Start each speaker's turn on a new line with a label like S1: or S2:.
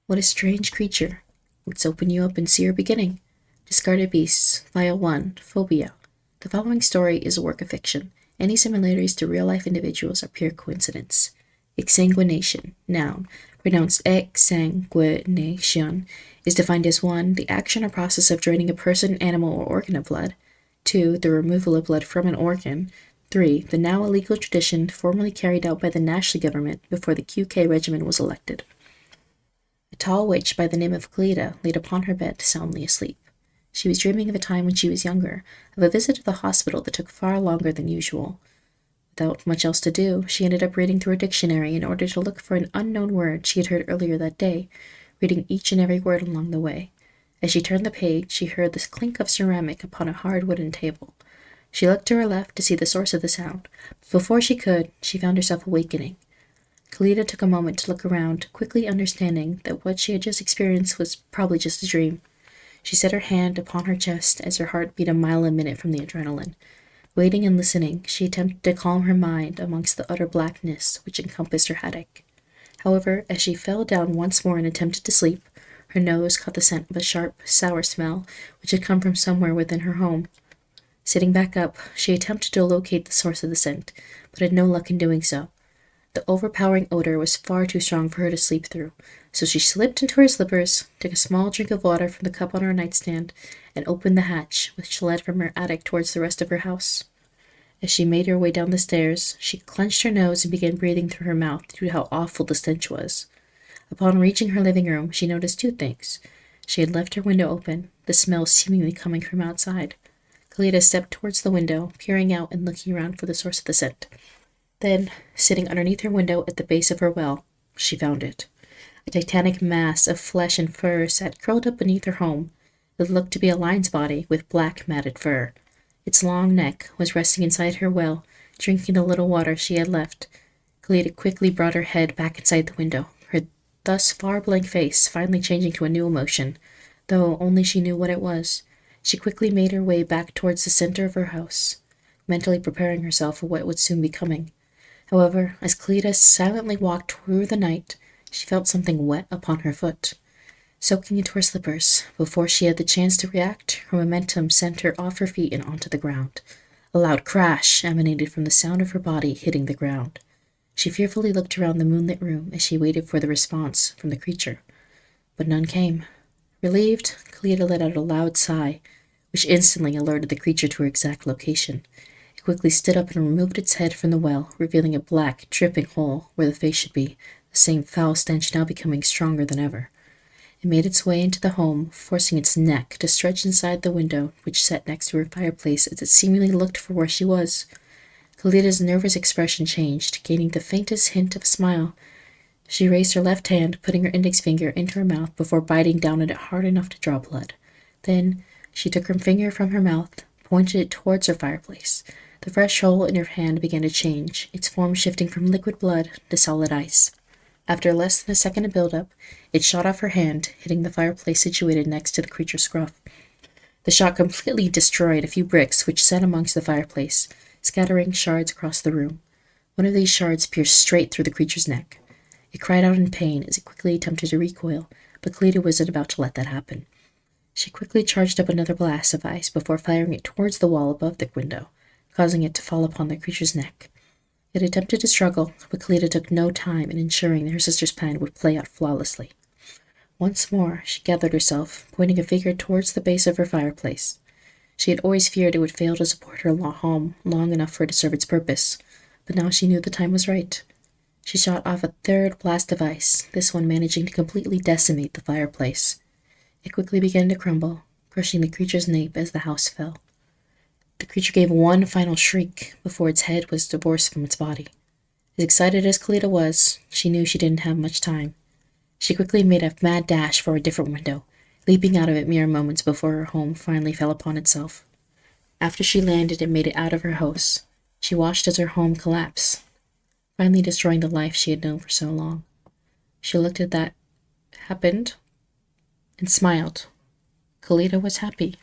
S1: What a strange creature. Let's open you up and see your beginning. Discarded Beasts, File 1, Phobia. The following story is a work of fiction. Any similarities to real-life individuals are pure coincidence. Exsanguination, noun, pronounced exsanguination, is defined as 1. The action or process of draining a person, animal, or organ of blood. 2. The removal of blood from an organ. 3. The now illegal tradition formerly carried out by the Nashley government before the QK regiment was elected. A tall witch by the name of Cleta laid upon her bed soundly asleep. She was dreaming of a time when she was younger, of a visit to the hospital that took far longer than usual. Without much else to do, she ended up reading through a dictionary in order to look for an unknown word she had heard earlier that day, reading each and every word along the way. As she turned the page, she heard the clink of ceramic upon a hard wooden table. She looked to her left to see the source of the sound, but before she could, she found herself awakening. Cleta took a moment to look around, quickly understanding that what she had just experienced was probably just a dream. She set her hand upon her chest as her heart beat a mile a minute from the adrenaline. Waiting and listening, she attempted to calm her mind amongst the utter blackness which encompassed her attic. However, as she fell down once more and attempted to sleep, her nose caught the scent of a sharp, sour smell which had come from somewhere within her home. Sitting back up, she attempted to locate the source of the scent, but had no luck in doing so. The overpowering odor was far too strong for her to sleep through, so she slipped into her slippers, took a small drink of water from the cup on her nightstand, and opened the hatch, which led from her attic towards the rest of her house. As she made her way down the stairs, she clenched her nose and began breathing through her mouth due to how awful the stench was. Upon reaching her living room, she noticed two things. She had left her window open, the smell seemingly coming from outside. Cleta stepped towards the window, peering out and looking around for the source of the scent. Then, sitting underneath her window at the base of her well, she found it. A titanic mass of flesh and fur sat curled up beneath her home. It looked to be a lion's body with black matted fur. Its long neck was resting inside her well, drinking the little water she had left. Cleta quickly brought her head back inside the window, her thus far blank face finally changing to a new emotion, though only she knew what it was. She quickly made her way back towards the center of her house, mentally preparing herself for what would soon be coming. However, as Cleta silently walked through the night, she felt something wet upon her foot. Soaking into her slippers, before she had the chance to react, her momentum sent her off her feet and onto the ground. A loud crash emanated from the sound of her body hitting the ground. She fearfully looked around the moonlit room as she waited for the response from the creature, but none came. Relieved, Cleta let out a loud sigh, which instantly alerted the creature to her exact location. It quickly stood up and removed its head from the well, revealing a black, dripping hole where the face should be, the same foul stench now becoming stronger than ever. It made its way into the home, forcing its neck to stretch inside the window, which sat next to her fireplace as it seemingly looked for where she was. Cleta's nervous expression changed, gaining the faintest hint of a smile. She raised her left hand, putting her index finger into her mouth before biting down on it hard enough to draw blood. Then, she took her finger from her mouth, pointed it towards her fireplace. The fresh hole in her hand began to change, its form shifting from liquid blood to solid ice. After less than a second of build-up, it shot off her hand, hitting the fireplace situated next to the creature's scruff. The shot completely destroyed a few bricks which sat amongst the fireplace, scattering shards across the room. One of these shards pierced straight through the creature's neck. It cried out in pain as it quickly attempted to recoil, but Cleta wasn't about to let that happen. She quickly charged up another blast of ice before firing it towards the wall above the window, causing it to fall upon the creature's neck. It attempted to struggle, but Cleta took no time in ensuring that her sister's plan would play out flawlessly. Once more, she gathered herself, pointing a finger towards the base of her fireplace. She had always feared it would fail to support her home long enough for it to serve its purpose, but now she knew the time was right. She shot off a third blast of ice, this one managing to completely decimate the fireplace. It quickly began to crumble, crushing the creature's nape as the house fell. The creature gave one final shriek before its head was divorced from its body. As excited as Cleta was, she knew she didn't have much time. She quickly made a mad dash for a different window, leaping out of it mere moments before her home finally fell upon itself. After she landed and made it out of her house, she watched as her home collapsed, finally destroying the life she had known for so long. She looked at that happened and smiled. Cleta was happy.